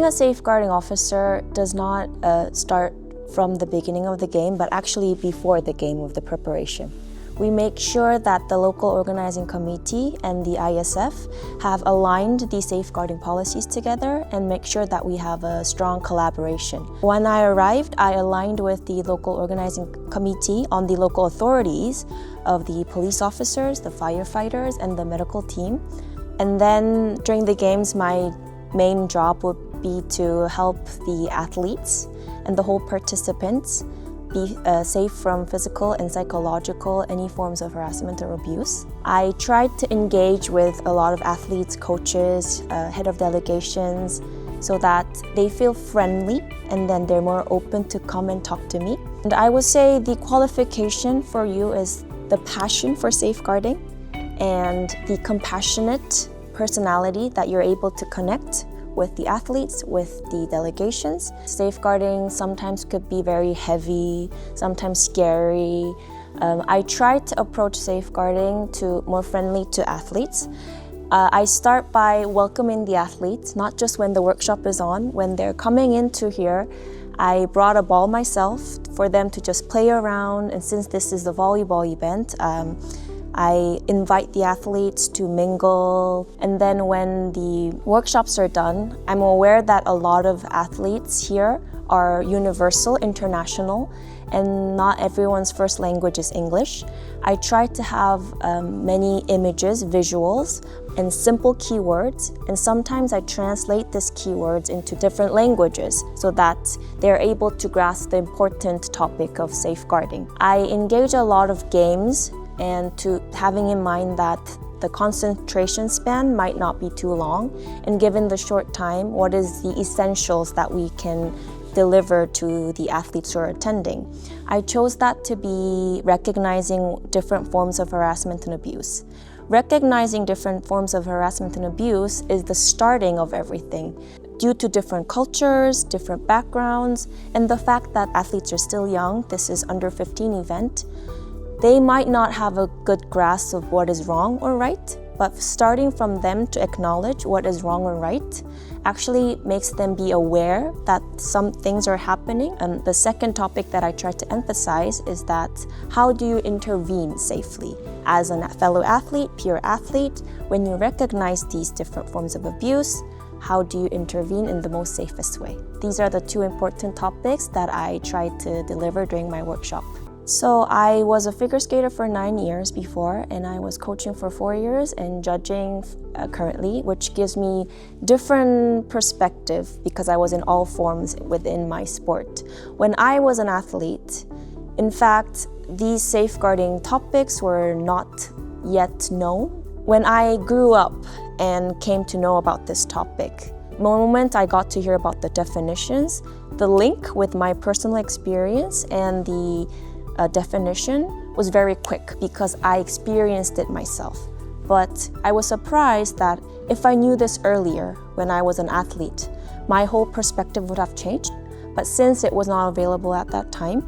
Being a safeguarding officer does not start from the beginning of the game, but actually before the game of the preparation. We make sure that the local organizing committee and the ISF have aligned the safeguarding policies together and make sure that we have a strong collaboration. When I arrived, I aligned with the local organizing committee on the local authorities of the police officers, the firefighters, and the medical team. And then during the games, my main job would be to help the athletes and the whole participants be safe from physical and psychological, any forms of harassment or abuse. I tried to engage with a lot of athletes, coaches, head of delegations, so that they feel friendly and then they're more open to come and talk to me. And I would say the qualification for you is the passion for safeguarding and the compassionate personality that you're able to connect with the athletes, with the delegations. Safeguarding sometimes could be very heavy, sometimes scary. I try to approach safeguarding to more friendly to athletes. I start by welcoming the athletes, not just when the workshop is on. When they're coming into here, I brought a ball myself for them to just play around, and since this is the volleyball event, I invite the athletes to mingle. And then when the workshops are done, I'm aware that a lot of athletes here are universal, international, and not everyone's first language is English. I try to have many images, visuals, and simple keywords, and sometimes I translate these keywords into different languages so that they're able to grasp the important topic of safeguarding. I engage a lot of games, and to having in mind that the concentration span might not be too long, and given the short time, what is the essentials that we can deliver to the athletes who are attending. I chose that to be recognizing different forms of harassment and abuse. Recognizing different forms of harassment and abuse is the starting of everything. Due to different cultures, different backgrounds, and the fact that athletes are still young, this is under 15 event, they might not have a good grasp of what is wrong or right, but starting from them to acknowledge what is wrong or right actually makes them be aware that some things are happening. And the second topic that I try to emphasize is that how do you intervene safely? As a fellow athlete, peer athlete, when you recognize these different forms of abuse, how do you intervene in the most safest way? These are the two important topics that I try to deliver during my workshop. So I was a figure skater for 9 years before, and I was coaching for 4 years and judging currently, which gives me different perspective because I was in all forms within my sport. When I was an athlete, in fact, these safeguarding topics were not yet known. When I grew up and came to know about this topic, the moment I got to hear about the definitions, the link with my personal experience and the definition was very quick because I experienced it myself. But I was surprised that if I knew this earlier when I was an athlete, my whole perspective would have changed. But since it was not available at that time,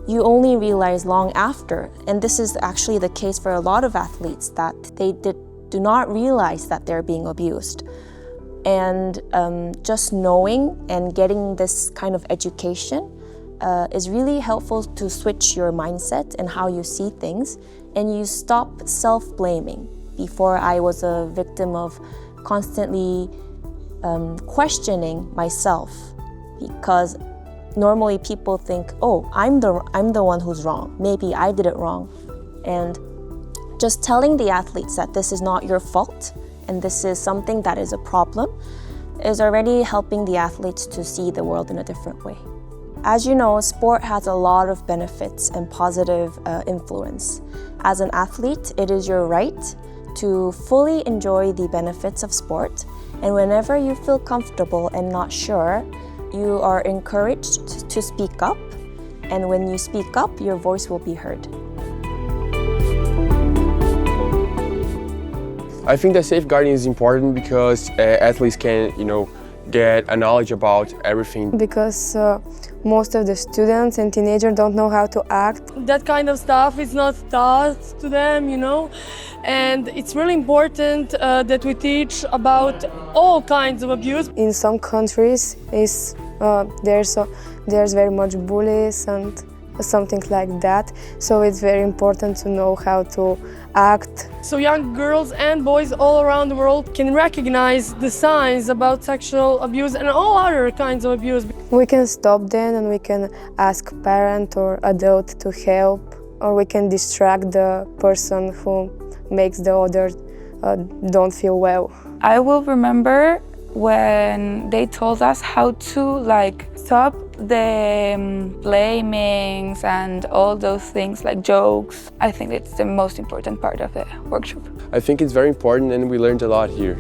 you only realize long after, and this is actually the case for a lot of athletes, that they do not realize that they're being abused. And just knowing and getting this kind of education is really helpful to switch your mindset and how you see things, and you stop self-blaming. Before, I was a victim of constantly questioning myself because normally people think, oh, I'm the one who's wrong. Maybe I did it wrong. And just telling the athletes that this is not your fault and this is something that is a problem is already helping the athletes to see the world in a different way. As you know, sport has a lot of benefits and positive influence. As an athlete, it is your right to fully enjoy the benefits of sport, and whenever you feel comfortable and not sure, you are encouraged to speak up, and when you speak up, your voice will be heard. I think that safeguarding is important because athletes can, get a knowledge about everything. Because most of the students and teenagers don't know how to act. That kind of stuff is not taught to them, you know, and it's really important that we teach about all kinds of abuse. In some countries, there's very much bullies and something like that, so it's very important to know how to act. So young girls and boys all around the world can recognize the signs about sexual abuse and all other kinds of abuse. We can stop them and we can ask parent or adult to help, or we can distract the person who makes the other don't feel well. I will remember when they told us how to stop the blamings and all those things like jokes. I think it's the most important part of the workshop. I think it's very important and we learned a lot here.